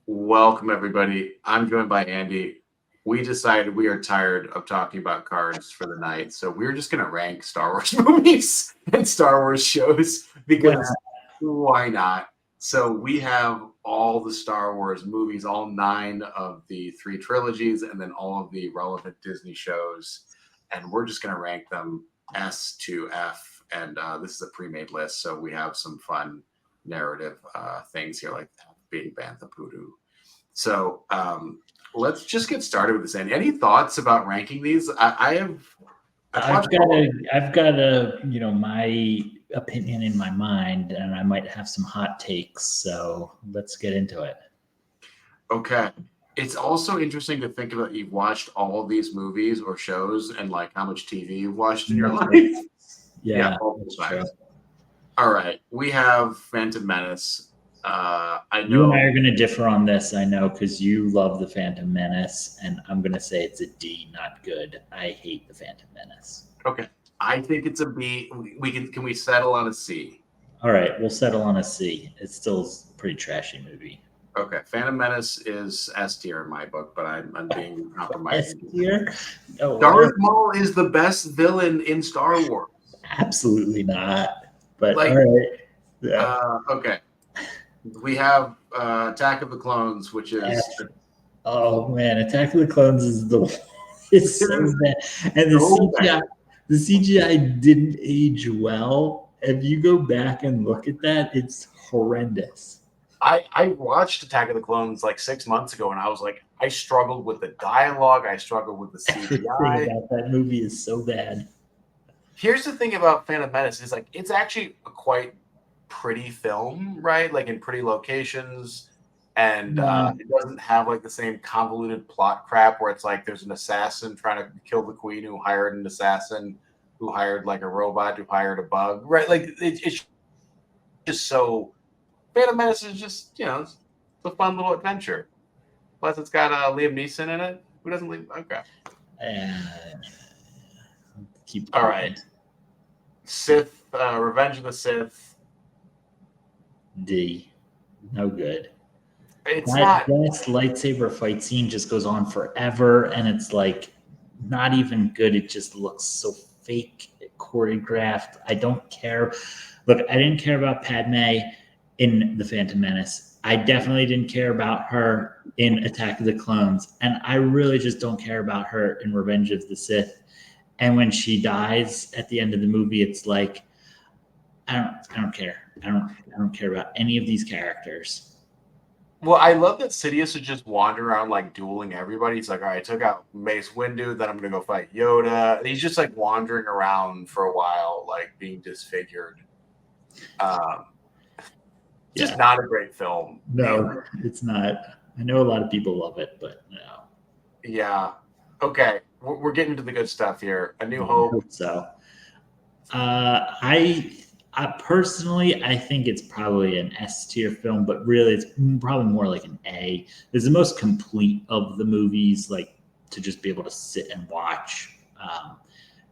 Welcome, everybody. I'm joined by Andy. We decided we are tired of talking about cards for the night, so we're just going to rank Star Wars movies and Star Wars shows because why not? So we have all the Star Wars movies, all 9 of the 3 trilogies, and then all of the relevant Disney shows, and we're just going to rank them S to F. And this is a pre-made list, so we have some fun narrative things here, like being Bantha Poodoo. So let's just get started with this. Andy, any thoughts about ranking these? I've got a, my opinion in my mind, and I might have some hot takes. So let's get into it. Okay. It's also interesting to think about you've watched all of these movies or shows and like how much TV you've watched in your life. Yeah, all right. We have Phantom Menace. I know you and I are going to differ on this. I know because you love the Phantom Menace, and I'm going to say it's a D, not good. I hate the Phantom Menace. Okay, I think it's a B. Can we settle on a C? All right, we'll settle on a C. It's still a pretty trashy movie. Okay, Phantom Menace is S tier in my book, but I'm being compromising. S tier? No, Darth Maul is the best villain in Star Wars. Absolutely not. But all right. Yeah. Okay. We have Attack of the Clones, which is oh man, Attack of the Clones is it's so bad, and the CGI didn't age well. If you go back and look at that, it's horrendous. I watched Attack of the Clones like 6 months ago, and I was like, I struggled with the dialogue. I struggled with the CGI. Everything about that movie is so bad. Here's the thing about Phantom Menace is like it's actually a quite pretty film, right? Like in pretty locations, and it doesn't have like the same convoluted plot crap where it's like there's an assassin trying to kill the queen who hired an assassin who hired like a robot who hired a bug, right? Like it's just so. Phantom Menace is just, it's a fun little adventure. Plus, it's got Liam Neeson in it. Who doesn't leave? Okay. All right. Sith, Revenge of the Sith. D. No good. It's not. This lightsaber fight scene just goes on forever, and it's like not even good. It just looks so fake, choreographed. I don't care. Look, I didn't care about Padme in The Phantom Menace. I definitely didn't care about her in Attack of the Clones. And I really just don't care about her in Revenge of the Sith. And when she dies at the end of the movie, it's like, I don't care. I don't care about any of these characters. Well, I love that Sidious would just wander around like dueling everybody. He's like, all right, I took out Mace Windu, then I'm going to go fight Yoda. And he's just like wandering around for a while, like being disfigured. Just not a great film. No, it's not. I know a lot of people love it, but no. Yeah. Okay. We're getting to the good stuff here. A New Hope. So, I personally, I think it's probably an S tier film, but really it's probably more like an A. It's the most complete of the movies, like to just be able to sit and watch.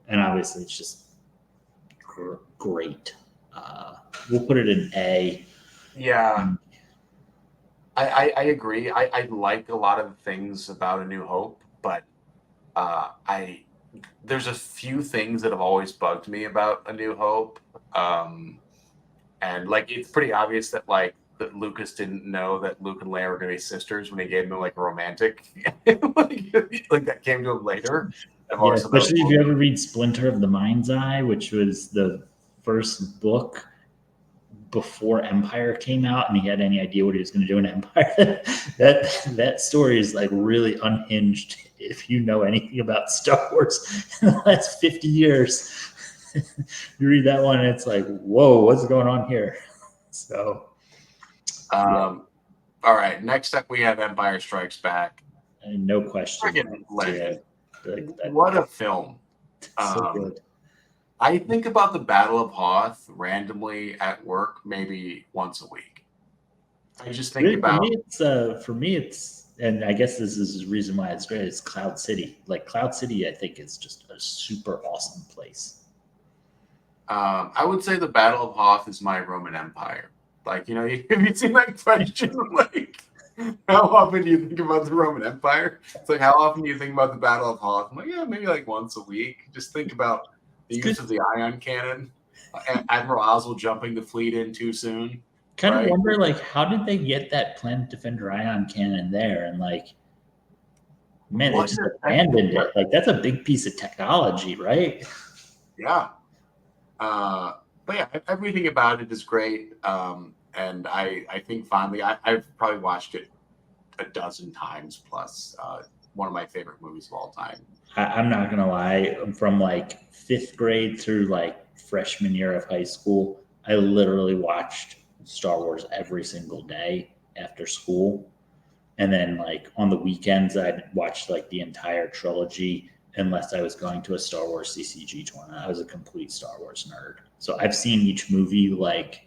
And obviously it's just great. We'll put it in A. Yeah, I agree. I like a lot of things about A New Hope, but there's a few things that have always bugged me about A New Hope, and like it's pretty obvious that like that Lucas didn't know that Luke and Leia were going to be sisters when he gave them like a romantic, like that came to him later. Yeah, especially if you ever read Splinter of the Mind's Eye, which was the first book before Empire came out, and he had any idea what he was going to do in Empire. that story is like really unhinged if you know anything about Star Wars in the last 50 years. You read that one and it's like, whoa, what's going on here? So all right, next up we have Empire Strikes Back. And no question. What a film. So good. I think about the Battle of Hoth randomly at work, maybe once a week. I just think about. For me, it's, and I guess this is the reason why it's great. It's Cloud City. Like Cloud City, I think is just a super awesome place. I would say the Battle of Hoth is my Roman Empire. Like, have you seen that question? Like, How often do you think about the Roman Empire? It's like, how often do you think about the Battle of Hoth? I'm like, yeah, maybe like once a week. Just think about the It's use good. of the ion cannon, Admiral Oswald jumping the fleet in too soon, Kind of right? wonder, like, how did they get that Planet Defender ion cannon there? And like, man, they What just an effective abandoned it. Like, that's a big piece of technology, right? Yeah. But yeah, everything about it is great. And I think finally, I've probably watched it a dozen times plus. One of my favorite movies of all time. I'm not gonna lie, from like fifth grade through like freshman year of high school, I literally watched Star Wars every single day after school. And then like on the weekends, I'd watch like the entire trilogy unless I was going to a Star Wars CCG tournament. I was a complete Star Wars nerd. So I've seen each movie like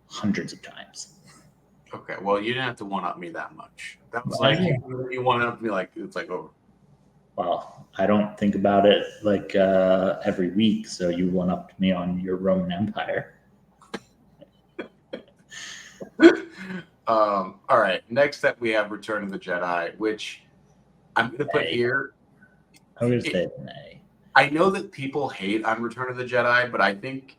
hundreds of times. Okay, well, you didn't have to one up me that much. That was I like know. you one up me like it's like over. Well, I don't think about it like every week. So you one upped me on your Roman Empire. All right, next up we have Return of the Jedi, which I'm going to put Hey, here. I would It, say nay. I know that people hate on Return of the Jedi, but I think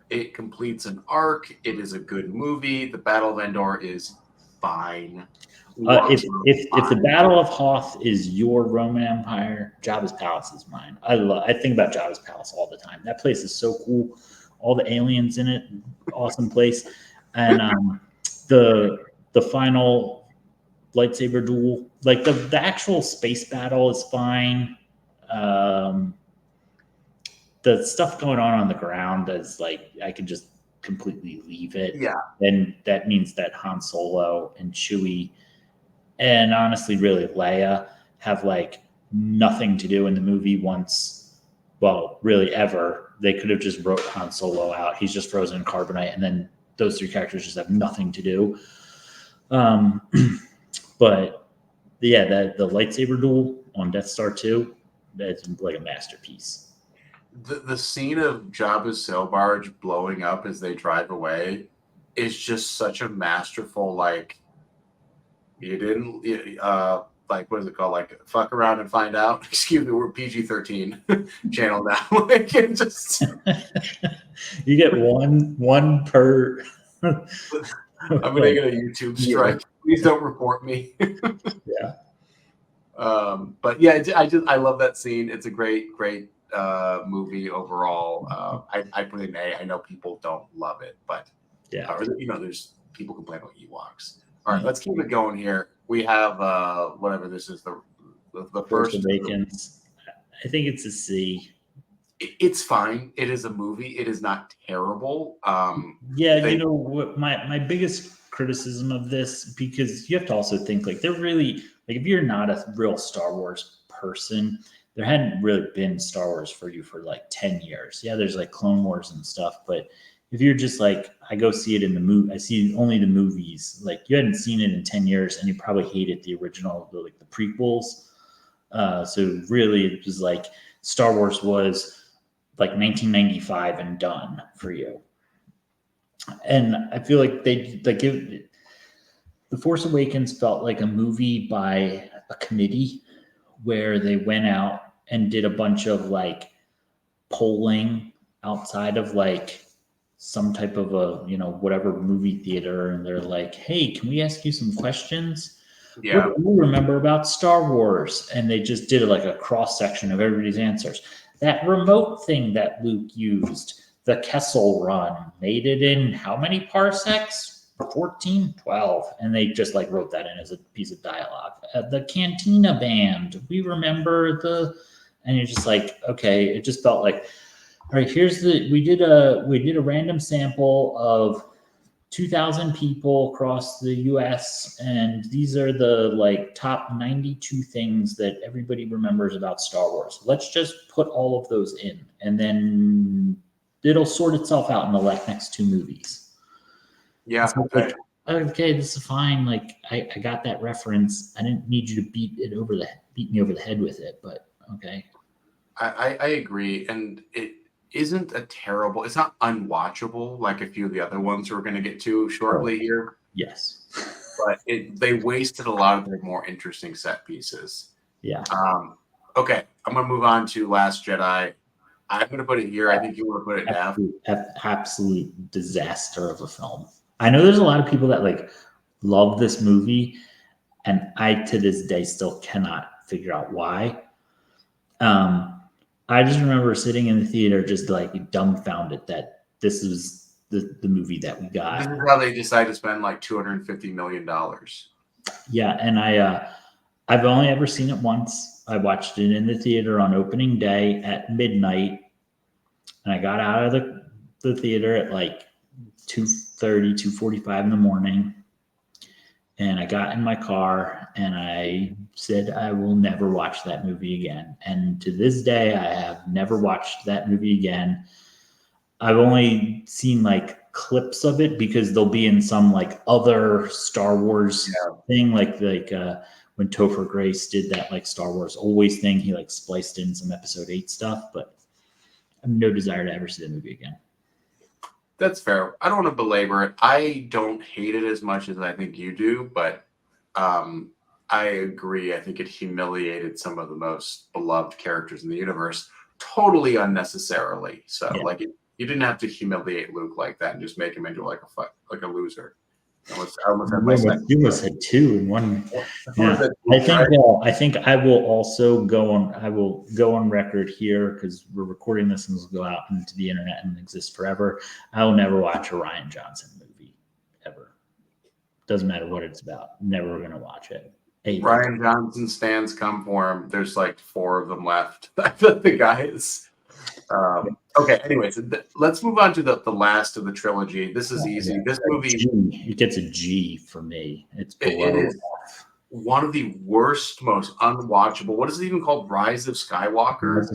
it completes an arc. It is a good movie. The Battle of Endor is fine. If the Fine. Battle of Hoth is your Roman Empire, Jabba's Palace is mine. I think about Jabba's Palace all the time. That place is so cool. All the aliens in it, awesome place. And the final lightsaber duel, like the actual space battle is fine. Um, the stuff going on the ground is like I could just completely leave it. Yeah, And that means that Han Solo and Chewie and honestly, really, Leia have like nothing to do in the movie once, well, really ever. They could have just wrote Han Solo out. He's just frozen in carbonite, and then those three characters just have nothing to do. Um, but yeah, the lightsaber duel on Death Star 2, that's like a masterpiece. the scene of Jabba's sail barge blowing up as they drive away is just such a masterful like you didn't like what is it called like fuck around and find out. Excuse me, we're PG-13 channel now. Like it just You get one per. I'm gonna get a YouTube strike. Please don't report me. Yeah. But yeah, I love that scene. It's a great movie overall. I put it in A. I know people don't love it, but Yeah. there's people complain about Ewoks. All right, let's keep it going here. We have whatever this is the Force first. Awakens. I think it's a C. It's fine. It is a movie. It is not terrible. Yeah, you know what my biggest criticism of this, because you have to also think like they're really like if you're not a real Star Wars person, there hadn't really been Star Wars for you for like 10 years. Yeah, there's like Clone Wars and stuff, but if you're just like I go see it in the movie, I see only the movies, like you hadn't seen it in 10 years and you probably hated the original, like the prequels. So really it was like Star Wars was like 1995 and done for you. And I feel like they like The Force Awakens felt like a movie by a committee where they went out and did a bunch of like polling outside of like some type of a whatever movie theater, and they're like, hey, can we ask you some questions? Yeah. What do you remember about Star Wars? And they just did like a cross section of everybody's answers. That remote thing that Luke used, the Kessel Run, made it in how many parsecs? 14, 12. And they just like wrote that in as a piece of dialogue. The Cantina Band, we remember and you're just like, okay, it just felt like, all right, we did a random sample of 2,000 people across the US, and these are the like top 92 things that everybody remembers about Star Wars. Let's just put all of those in, and then it'll sort itself out in the next two movies. Yeah. So like, okay, this is fine. Like I got that reference. I didn't need you to beat me over the head with it, but okay. I agree, and it isn't a terrible. It's not unwatchable like a few of the other ones we're going to get to shortly here. Yes. but they wasted a lot of their more interesting set pieces. Yeah. Okay, I'm gonna move on to Last Jedi. I'm gonna put it here. I think you want to put it in F. Absolute disaster of a film. I know there's a lot of people that like love this movie, and I to this day still cannot figure out why. I just remember sitting in the theater just like dumbfounded that this was the movie that we got. This is how they decided to spend like $250 million. Yeah, and I've only ever seen it once. I watched it in the theater on opening day at midnight, and I got out of the theater at like 2:30, 2:45 in the morning. And I got in my car and I said, I will never watch that movie again. And to this day, I have never watched that movie again. I've only seen like clips of it because they'll be in some like other Star Wars thing, like when Topher Grace did that like Star Wars Always thing, he like spliced in some Episode 8 stuff, but I have no desire to ever see the movie again. That's fair. I don't want to belabor it. I don't hate it as much as I think you do, but I agree. I think it humiliated some of the most beloved characters in the universe totally unnecessarily. So, like, you didn't have to humiliate Luke like that and just make him into like a loser. I almost had my second. You almost had two in one. Yeah. I think I will also go on. I will go on record here because we're recording this and this will go out into the internet and exist forever. I will never watch a Rian Johnson movie ever. Doesn't matter what it's about. Never gonna watch it. Rian Johnson stands come for him. There's like 4 of them left. The guy is. Okay, anyways, let's move on to the last of the trilogy. This is easy. This movie, it gets a G for me. It's below. It is one of the worst, most unwatchable. What is it even called? Rise of Skywalker.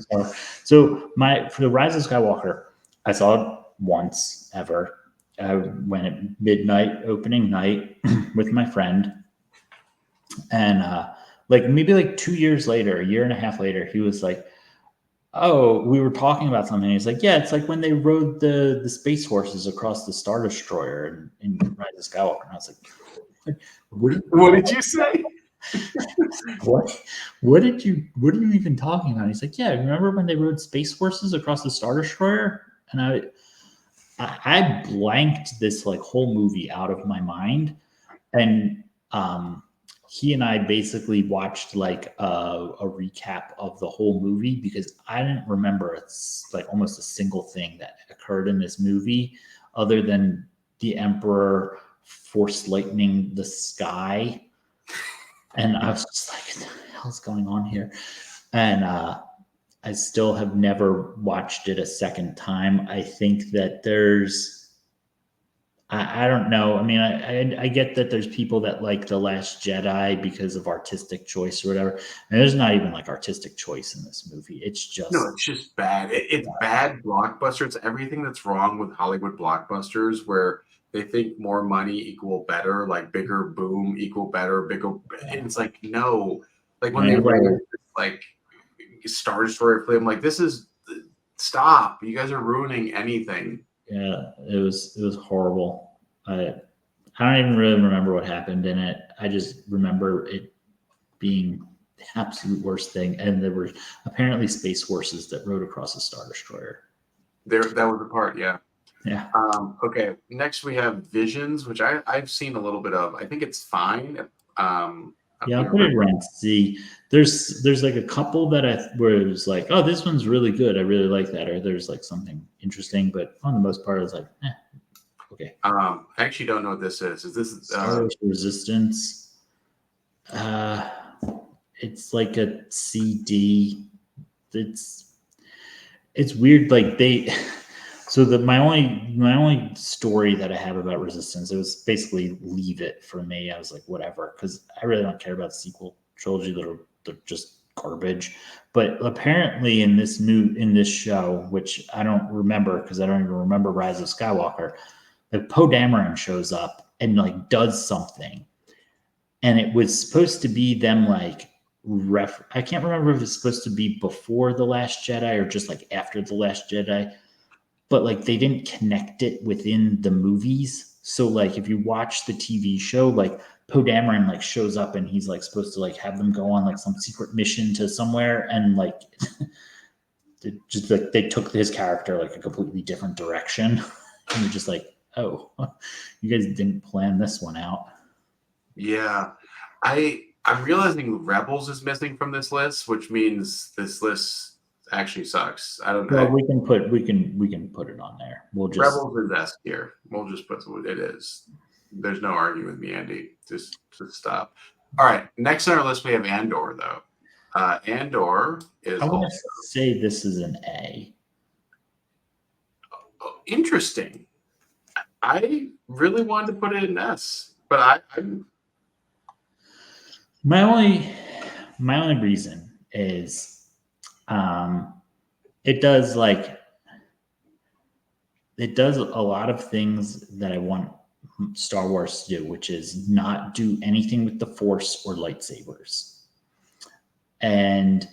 So for the Rise of Skywalker, I saw it once ever. I went at midnight opening night with my friend, and like maybe like 2 years later, a year and a half later, he was like, oh, we were talking about something. He's like, yeah, it's like when they rode the space horses across the Star Destroyer in Rise of Skywalker. And I was like, what did you say? What are you even talking about? He's like, yeah, remember when they rode space horses across the Star Destroyer? And I blanked this like whole movie out of my mind. And he and I basically watched like a recap of the whole movie because I didn't remember like almost a single thing that occurred in this movie other than the Emperor force lightning the sky. And I was just like, what the hell's going on here? And I still have never watched it a second time. I think that I don't know. I mean, I get that there's people that like The Last Jedi because of artistic choice or whatever. And there's not even like artistic choice in this movie. It's just bad. It's bad blockbuster. It's everything that's wrong with Hollywood blockbusters where they think more money equal better, like bigger boom equal better, bigger. And it's like, no. Like when they ran like Star Destroyer film, like this is stop. You guys are ruining anything. Yeah, it was horrible. I don't even really remember what happened in it. I just remember it being the absolute worst thing. And there were apparently space horses that rode across a Star Destroyer. That was the part, yeah. Yeah. Okay. Next we have Visions, which I've seen a little bit of. I think it's fine. Yeah, I'll put it around C. There's like a couple that where it was like, oh, this one's really good. I really like that. Or there's like something interesting, but on the most part, it's like, okay. I actually don't know what this is. Is this Star Wars Resistance? It's like a CD. It's weird. Like so my only story that I have about Resistance, it was basically leave it for me. I was like, whatever, because I really don't care about the sequel trilogy. They're just garbage. But apparently in this show, which I don't remember because I don't even remember Rise of Skywalker, like Poe Dameron shows up and like does something. And it was supposed to be them like I can't remember if it's supposed to be before The Last Jedi or just like after The Last Jedi. But like they didn't connect it within the movies. So like if you watch the TV show, like Poe Dameron like shows up and he's like supposed to like have them go on like some secret mission to somewhere, and like just like they took his character like a completely different direction. And you're just like, oh, you guys didn't plan this one out. Yeah. I'm realizing Rebels is missing from this list, which means this list actually sucks. I don't know. Well, we can put it on there. We'll just Rebels is S tier. We'll just put what it is. There's no arguing with me, Andy. Just stop. All right. Next on our list we have Andor, though. Andor is I want also to say this is an A. interesting. I really wanted to put it in S, but I'm My only reason is it does a lot of things that I want Star Wars to do, which is not do anything with the Force or lightsabers. And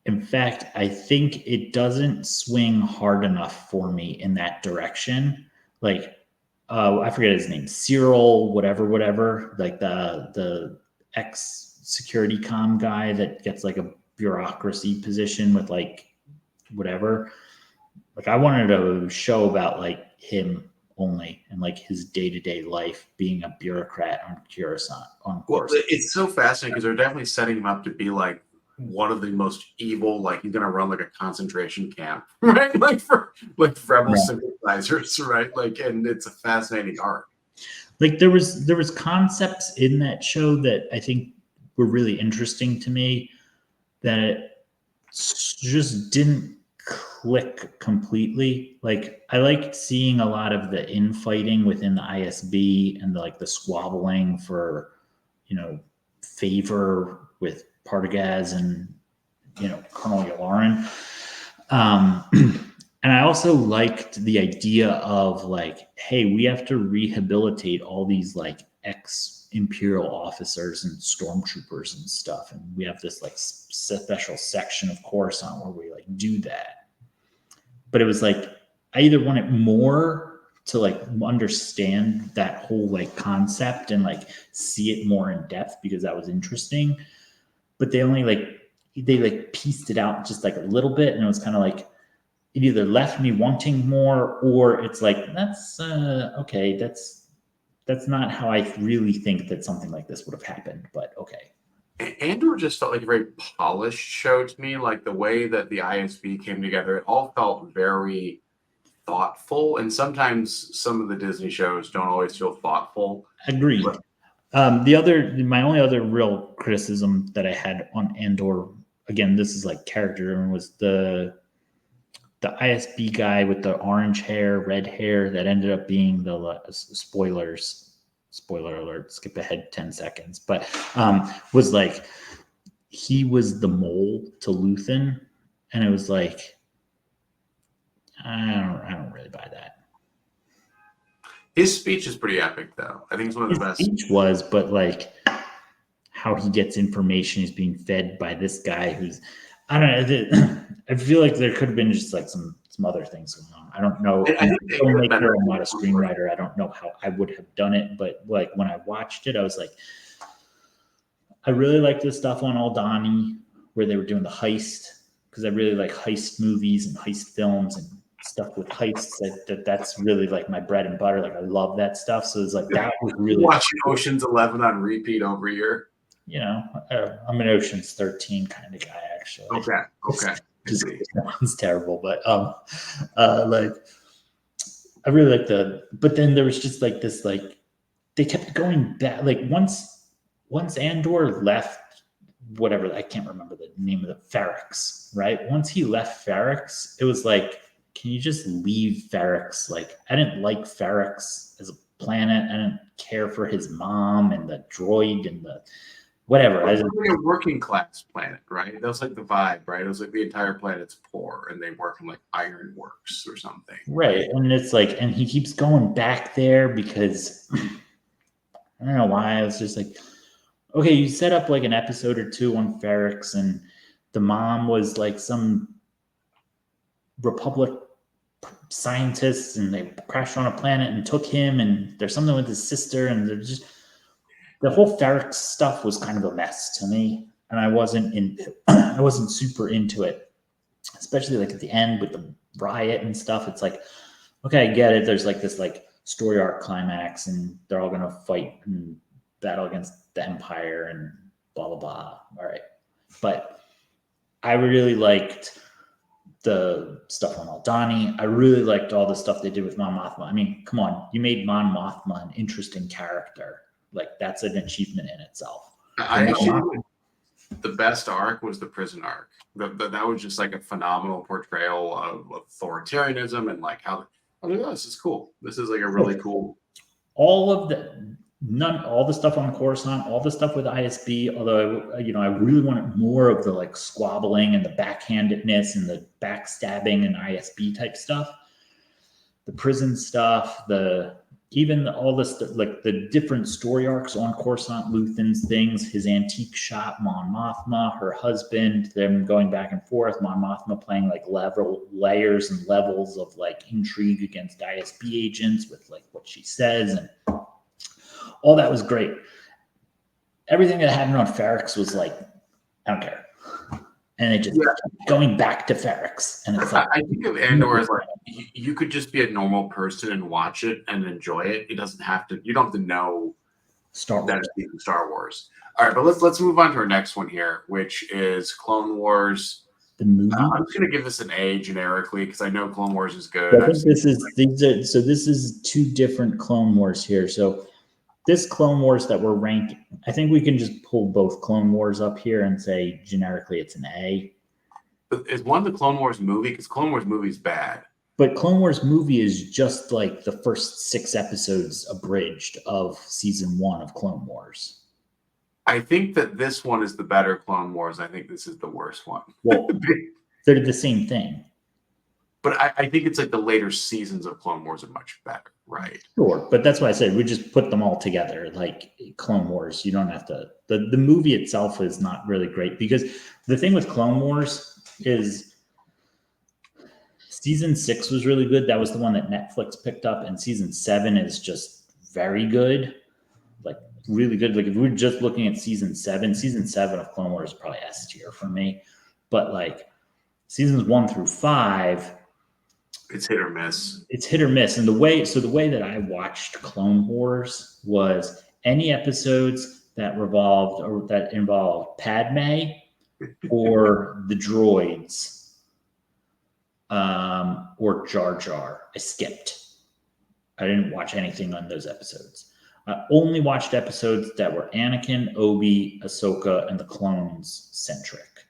in fact, I think it doesn't swing hard enough for me in that direction. Like, I forget his name, Cyril, whatever, like the ex-security comm guy that gets like a bureaucracy position with like whatever. Like, I wanted a show about like him only and like his day-to-day life being a bureaucrat on Coruscant. well, it's so fascinating because they're definitely setting him up to be like one of the most evil, like he's gonna run like a concentration camp, right? Like for like rebel sympathizers, right? Like, and it's a fascinating arc. Like there was concepts in that show that I think were really interesting to me that it just didn't click completely. Like I liked seeing a lot of the infighting within the ISB and the squabbling for, favor with Partagaz and, Colonel Yularen. And I also liked the idea of like, hey, we have to rehabilitate all these like ex-Imperial officers and stormtroopers and stuff. And we have this like special section of Coruscant where we like do that. But it was like, I either wanted more to like understand that whole like concept and like see it more in depth because that was interesting. But they pieced it out just like a little bit. And it was kind of like, it either left me wanting more, or it's like, that's okay. That's not how I really think that something like this would have happened, but okay. Andor just felt like a very polished show to me. Like the way that the ISB came together, it all felt very thoughtful. And sometimes some of the Disney shows don't always feel thoughtful. Agreed. My only other real criticism that I had on Andor, again, this is like character, and was the ISB guy with the orange hair, red hair that ended up being the spoilers. Spoiler alert, skip ahead 10 seconds, but was like, he was the mole to Luthen. And it was like, I don't really buy that. His speech is pretty epic though. I think it's one of the best. His speech was, but like how he gets information is being fed by this guy who's, I don't know. I feel like there could have been just like some other things going on. I don't know. I'm not a screenwriter. I don't know how I would have done it, but like when I watched it, I was like, I really like this stuff on Aldani where they were doing the heist, because I really like heist movies and heist films and stuff with heists. That's really like my bread and butter. Like I love that stuff. So it's like that was really watching Ocean's 11 on repeat over here. I'm an Ocean's 13 kind of guy, actually. Okay. Just sounds terrible, but like I really like but then there was just like this, like they kept going back. Like once Andor left, whatever, I can't remember the name of the Ferrix, right? Once he left Ferrix, it was like, can you just leave Ferrix? Like I didn't like Ferrix as a planet. I didn't care for his mom and the droid and the whatever. It was like a working class planet, right? That was like the vibe, right? It was like the entire planet's poor and they work in like iron works or something. Right. And it's like, and he keeps going back there because I don't know why. I was just like, okay, you set up like an episode or two on Ferrix, and the mom was like some Republic scientist, and they crashed on a planet and took him, and there's something with his sister, and they're just, the whole Ferrex stuff was kind of a mess to me, and I wasn't super into it, especially like at the end with the riot and stuff. It's like, okay, I get it. There's like this like story arc climax, and they're all gonna fight and battle against the Empire and blah blah blah. All right, but I really liked the stuff on Aldani. I really liked all the stuff they did with Mon Mothma. I mean, come on, you made Mon Mothma an interesting character. Like, that's an achievement in itself. I actually, the best arc was the prison arc. That was just like a phenomenal portrayal of authoritarianism and like how, oh, this is cool. This is like a really cool. All the stuff on Coruscant, all the stuff with ISB. Although I really wanted more of the like squabbling and the backhandedness and the backstabbing and ISB type stuff. The prison stuff, all this like the different story arcs on Coruscant, Luthen's things, his antique shop, Mon Mothma, her husband, them going back and forth, Mon Mothma playing like layers and levels of like intrigue against ISB agents with like what she says, and all that was great. Everything that happened on Ferrex was like, I don't care. And it just going back to Ferrex. And it's like, I think of Andor as like, you could just be a normal person and watch it and enjoy it. You don't have to know that it's even Star Wars. All right, but let's move on to our next one here, which is Clone Wars. The movie. I'm just gonna give this an A generically because I know Clone Wars is good. I think this is two different Clone Wars here. So this Clone Wars that we're ranking, I think we can just pull both Clone Wars up here and say generically it's an A. But is one the Clone Wars movie? Because Clone Wars movie is bad. But Clone Wars movie is just like the first 6 episodes abridged of season 1 of Clone Wars. I think that this one is the better Clone Wars. I think this is the worst one. Well, they're the same thing. But I think it's like the later seasons of Clone Wars are much better, right? Sure, but that's why I said we just put them all together, like Clone Wars. You don't have to. The movie itself is not really great because the thing with Clone Wars is season 6 was really good. That was the one that Netflix picked up, and season 7 is just very good, like really good. Like if we're just looking at season 7 of Clone Wars is probably S tier for me, but like seasons 1 through 5. It's hit or miss. And the way that I watched Clone Wars was any episodes that involved Padme or the droids or Jar Jar, I skipped. I didn't watch anything on those episodes. I only watched episodes that were Anakin, Obi, Ahsoka, and the clones centric.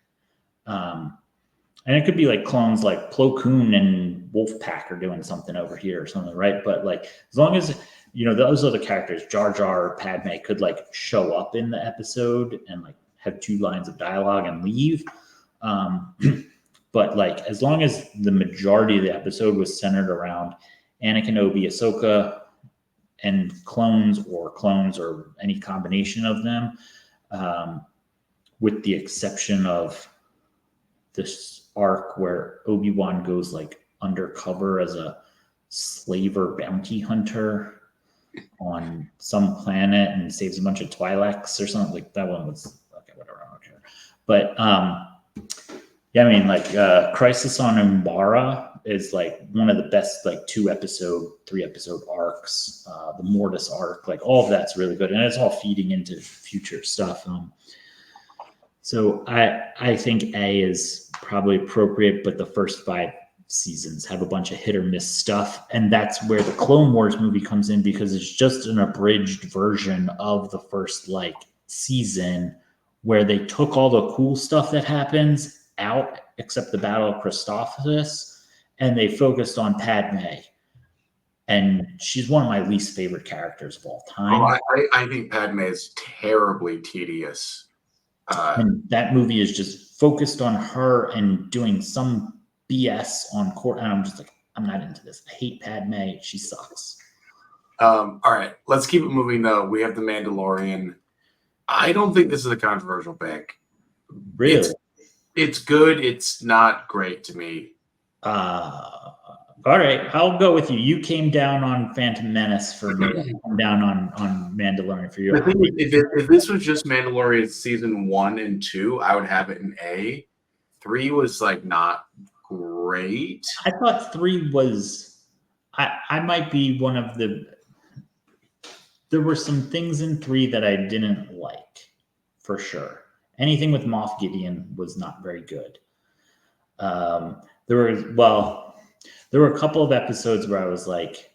And it could be like clones like Plo Koon and Wolfpack are doing something over here or something, right? But like as long as those other characters, Jar Jar or Padme, could like show up in the episode and like have 2 lines of dialogue and leave. But like as long as the majority of the episode was centered around Anakin, Obi, Ahsoka, and clones or any combination of them, with the exception of this arc where Obi-Wan goes like undercover as a slaver bounty hunter on some planet and saves a bunch of Twi'leks or something. Like that one was okay, whatever, I don't care. But I mean, like Crisis on Umbara is like one of the best like 2-episode, 3-episode arcs. The Mortis arc, like all of that's really good, and it's all feeding into future stuff. So I think A is probably appropriate, but the first 5 seasons have a bunch of hit or miss stuff. And that's where the Clone Wars movie comes in because it's just an abridged version of the first like season where they took all the cool stuff that happens out except the Battle of Christophsis, and they focused on Padme. And she's one of my least favorite characters of all time. Oh, I think Padme is terribly tedious. And that movie is just focused on her and doing some BS on court. And I'm just like, I'm not into this. I hate Padme. She sucks. All right, let's keep it moving though. We have The Mandalorian. I don't think this is a controversial pick. Really? It's good. It's not great to me. All right, I'll go with you. You came down on Phantom Menace for me. I came down on Mandalorian for you. The thing is, if this was just Mandalorian season 1 and 2, I would have it in A. 3 was like not great. I thought 3 was. I might be one of the. There were some things in 3 that I didn't like, for sure. Anything with Moff Gideon was not very good. There were a couple of episodes where I was like,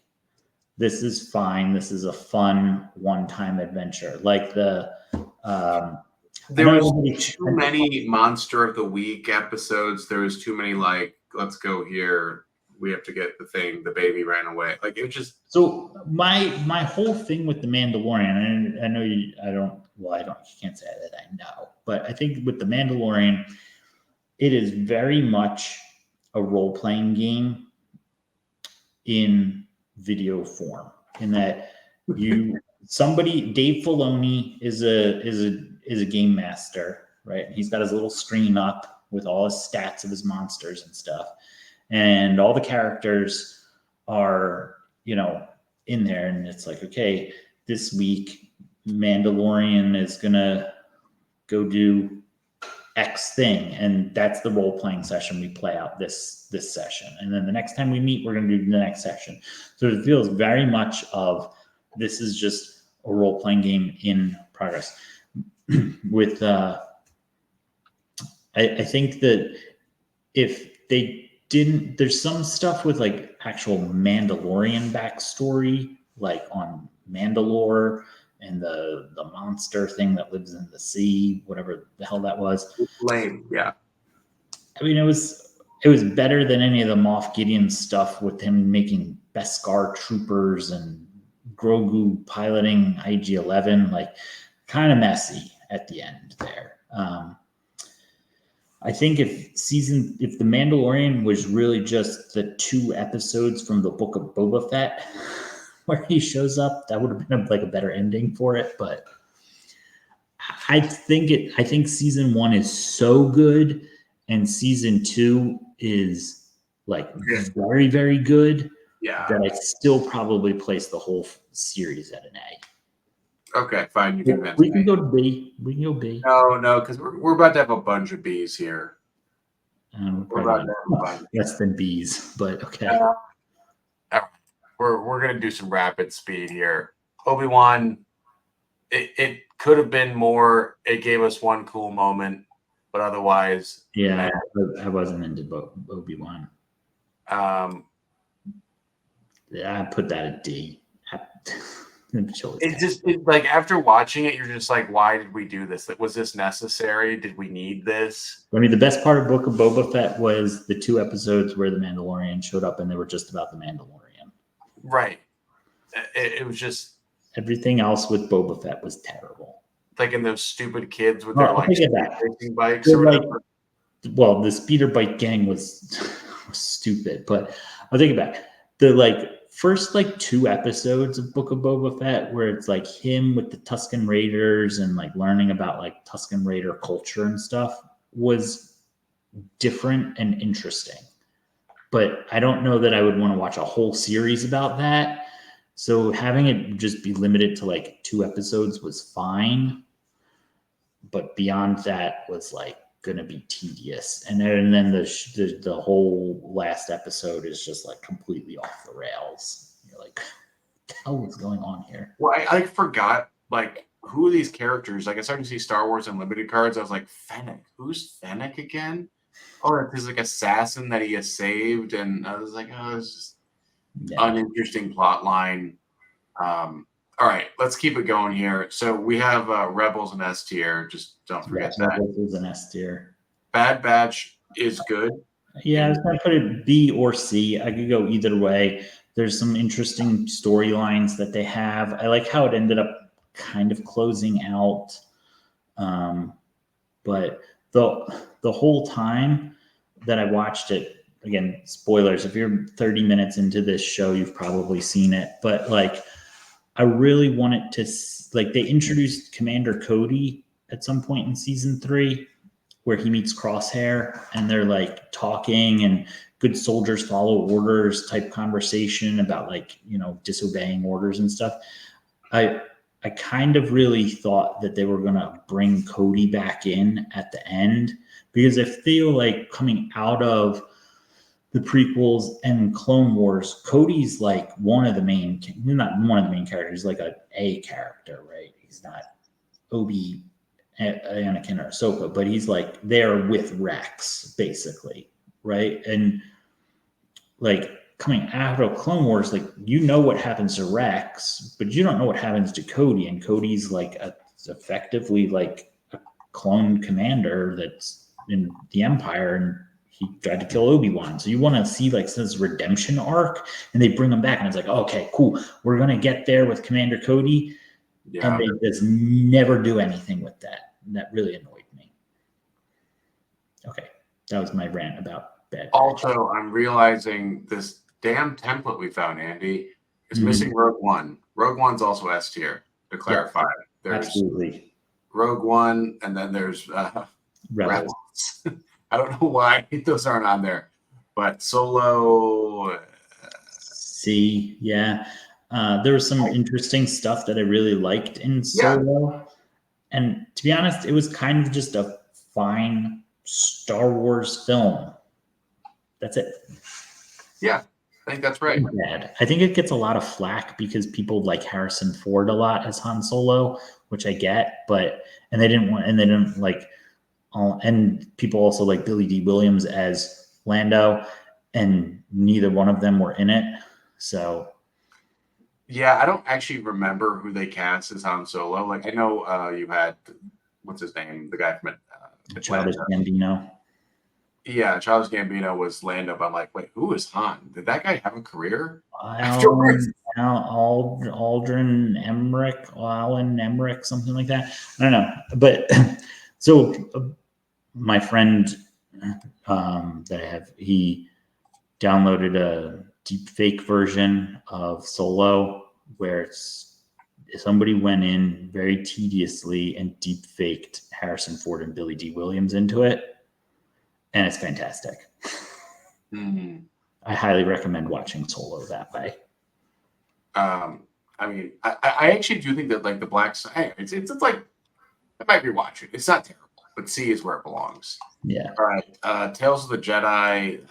this is fine. This is a fun one-time adventure. Like there was too many Monster of the Week episodes. There was too many like, let's go here. We have to get the thing. The baby ran away. Like it was just. So my whole thing with the Mandalorian, and I know you. You can't say that I know, but I think with the Mandalorian, it is very much a role-playing game in video form. In that Dave Filoni is a game master, right? He's got his little screen up with all his stats of his monsters and stuff, and all the characters are in there, and it's like, okay, this week Mandalorian is gonna go do X thing, and that's the role-playing session. We play out this session, and then the next time we meet, we're going to do the next session. So it feels very much of this is just a role-playing game in progress. With I think that if they didn't, there's some stuff with like actual Mandalorian backstory, like on Mandalore and the monster thing that lives in the sea, whatever the hell that was. Lame, yeah. I mean, it was better than any of the Moff Gideon stuff with him making Beskar troopers and Grogu piloting IG-11, like kind of messy at the end there. I think if the Mandalorian was really just the 2 episodes from the Book of Boba Fett where he shows up, that would have been like a better ending for it. But I think season 1 is so good, and season 2 is like very, very good. Yeah. That I still probably place the whole series at an A. Okay, fine. You can. We can go to B. We can go B. No, because we're about to have a bunch of B's here. We're about to have a bunch. Less than B's, but okay. We're gonna do some rapid speed here. Obi-Wan, it could have been more. It gave us one cool moment, but otherwise, yeah, I wasn't into Obi-Wan. Yeah, I put that at D. It's like after watching it, you're just like, why did we do this? Like, was this necessary? Did we need this? I mean, the best part of Book of Boba Fett was the 2 episodes where the Mandalorian showed up, and they were just about the Mandalorian. Right. It was just everything else with Boba Fett was terrible. Like in those stupid kids with their racing bikes or whatever. Well, the speeder bike gang was stupid, but I'll take it back. The first 2 episodes of Book of Boba Fett where it's like him with the Tusken Raiders and like learning about like Tusken Raider culture and stuff was different and interesting. But I don't know that I would want to watch a whole series about that. So having it just be limited to 2 episodes was fine. But beyond that was going to be tedious. And then the whole last episode is just completely off the rails. You're like, what the hell is going on here? Well, I forgot who are these characters? I started to see Star Wars Unlimited cards. I was like, Fennec. Who's Fennec again? Oh, it's assassin that he has saved. And I was like, oh, it's just uninteresting plot line. All right, let's keep it going here. So we have Rebels and S tier. Just don't forget that. Rebels is an S tier. Bad Batch is good. Yeah, I was going to put it B or C. I could go either way. There's some interesting storylines that they have. I like how it ended up kind of closing out. But the whole time that I watched it, again, spoilers, if you're 30 minutes into this show, you've probably seen it. But I really wanted to, they introduced Commander Cody at some point in season 3. where he meets Crosshair and they're like talking and good soldiers follow orders type conversation about like, disobeying orders and stuff. I kind of really thought that they were going to bring Cody back in at the end, because I feel like coming out of the prequels and Clone Wars, Cody's like not one of the main characters, like a character, right? He's not Obi, Anakin, or Ahsoka, but he's like there with Rex, basically, right? And like coming out of Clone Wars, like what happens to Rex, but you don't know what happens to Cody, and Cody's like effectively like a clone commander that's in the Empire, and he tried to kill Obi-Wan. So you want to see like this redemption arc, and they bring him back, and it's like, okay, cool, we're gonna get there with Commander Cody. Yeah. And they just never do anything with that. And that really annoyed me. Okay, that was my rant about Bad Batch. Also, I'm realizing this damn template we found, Andy, is missing Rogue One. Rogue One's also S tier, to clarify. There's absolutely. Rogue One, and then there's Rebels. I don't know why those aren't on there. But Solo... See, yeah. There was some interesting stuff that I really liked in Solo. Yeah. And to be honest, it was kind of just a fine Star Wars film. That's it. Yeah, I think that's right. Bad. I think it gets a lot of flack because people like Harrison Ford a lot as Han Solo, which I get, and people also like Billy D. Williams as Lando, and neither one of them were in it. So yeah, I don't actually remember who they cast as Han Solo. Like, I know you had, what's his name? The guy from Childish Gambino. Yeah, Childish Gambino was Lando, but I'm like, wait, who is Han? Did that guy have a career? Alan Emmerich, something like that. I don't know. But so my friend that I have, he downloaded a deep fake version of Solo where somebody went in very tediously and deep faked Harrison Ford and Billy D. Williams into it, and it's fantastic. Mm-hmm. I highly recommend watching Solo that way. I mean, I actually do think that like the Black Side, it's like I might rewatch it. It's not terrible, but C is where it belongs. Yeah. All right. Tales of the Jedi.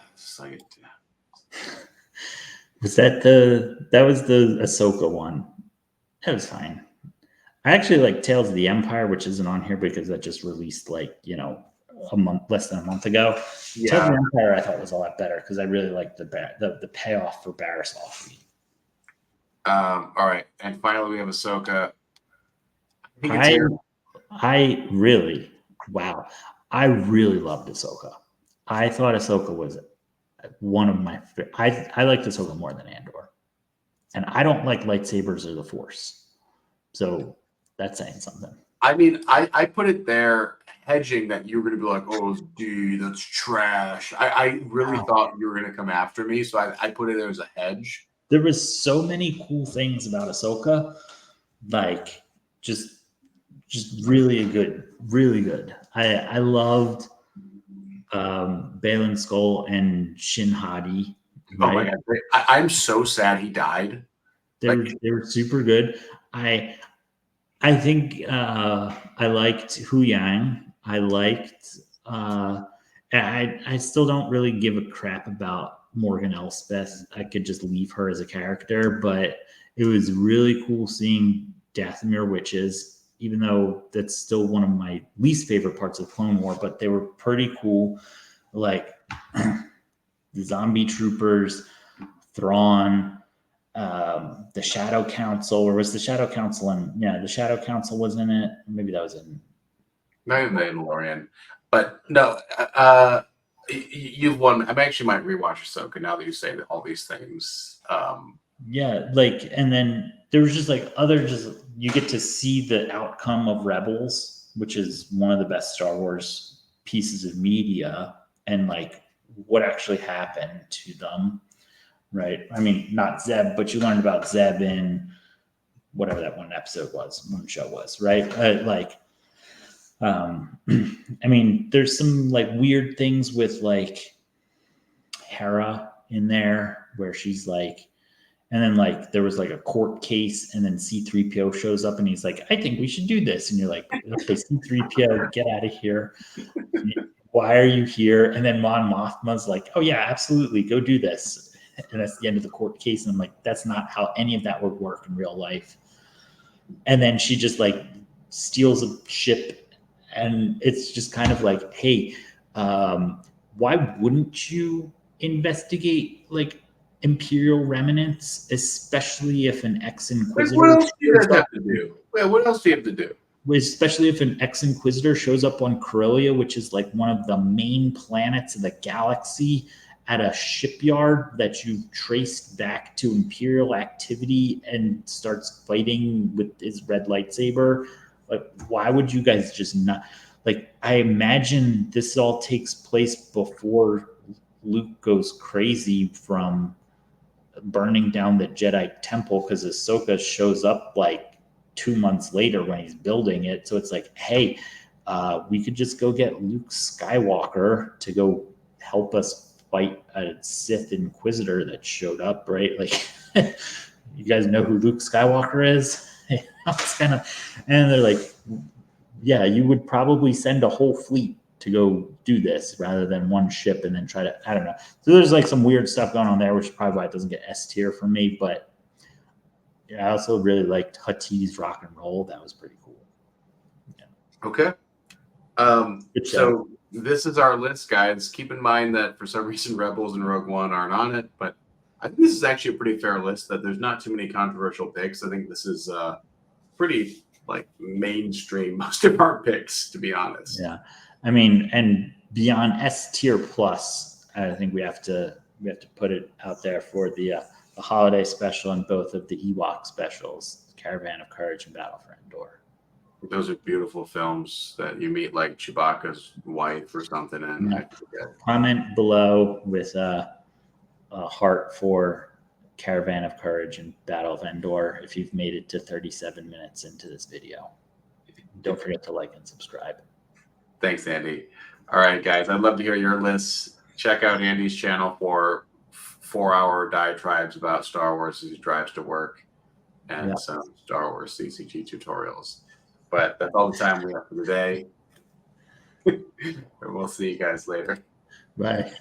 That was the Ahsoka one. That was fine. I actually like Tales of the Empire, which isn't on here because that just released less than a month ago. Yeah. Tales of the Empire I thought was a lot better because I really liked the payoff for Barriss Offee. All right, and finally we have Ahsoka. I really loved Ahsoka. I thought Ahsoka was one of my I liked Ahsoka more than Andor, and I don't like lightsabers or the Force, so that's saying something. I mean, I put it there hedging that you were going to be like, oh dude, that's trash. I really thought you were going to come after me, so I put it there as a hedge. There was so many cool things about Ahsoka, like just really good. I loved Baylan Skoll and Shin Hati. Right? Oh my god! I'm so sad he died. They were super good. I think I liked Hu Yang. I liked. I still don't really give a crap about Morgan Elsbeth. I could just leave her as a character, but it was really cool seeing Dathomir Witches, even though that's still one of my least favorite parts of Clone War, but they were pretty cool. Like the zombie troopers, Thrawn, the Shadow Council, or was the Shadow Council the Shadow Council was in it. Maybe that was in Mandalorian. But no, you've won. I actually might rewatch Ahsoka now that you say all these things. And then there was just like you get to see the outcome of Rebels, which is one of the best Star Wars pieces of media, and like what actually happened to them, right? I mean, not Zeb, but you learned about Zeb in whatever that one show was, right? I mean, there's some like weird things with like Hera in there where she's like, and then like there was like a court case, and then C3PO shows up and he's like, I think we should do this. And you're like, okay, C3PO, get out of here. Why are you here? And then Mon Mothma's like, oh yeah, absolutely, go do this. And that's the end of the court case. And I'm like, that's not how any of that would work in real life. And then she just like steals a ship, and it's just kind of like, hey, why wouldn't you investigate like Imperial remnants, especially if an Like, what ex-Inquisitor else do you shows guys up, have to do? Yeah, what else do you have to do? especially if an ex-Inquisitor shows up on Corellia, which is like one of the main planets of the galaxy, at a shipyard that you've traced back to Imperial activity, and starts fighting with his red lightsaber. Like, why would you guys just not? Like, I imagine this all takes place before Luke goes crazy from burning down the Jedi Temple, because Ahsoka shows up like 2 months later when he's building it. So it's like, hey, we could just go get Luke Skywalker to go help us fight a Sith Inquisitor that showed up, right? Like, you guys know who Luke Skywalker is? It's kind of, and they're like, yeah, you would probably send a whole fleet to go do this rather than one ship and then try to, I don't know. So there's like some weird stuff going on there, which is probably why it doesn't get S tier for me. But yeah, I also really liked Hati's rock and roll. That was pretty cool. Yeah. Okay. So this is our list, guys. Keep in mind that for some reason Rebels and Rogue One aren't on it, but I think this is actually a pretty fair list, that there's not too many controversial picks. I think this is pretty like mainstream, most of our picks, to be honest. Yeah. I mean, and beyond S tier plus, I think we have to put it out there for the holiday special and both of the Ewok specials, Caravan of Courage and Battle for Andor. Those are beautiful films that you meet like Chewbacca's wife or something. And yeah. Comment below with a heart for Caravan of Courage and Battle of Andor if you've made it to 37 minutes into this video. Don't forget to like and subscribe. Thanks, Andy. All right, guys, I'd love to hear your lists. Check out Andy's channel for 4-hour diatribes about Star Wars as he drives to work, and some Star Wars CCG tutorials. But that's all the time we have for today. We'll see you guys later. Bye.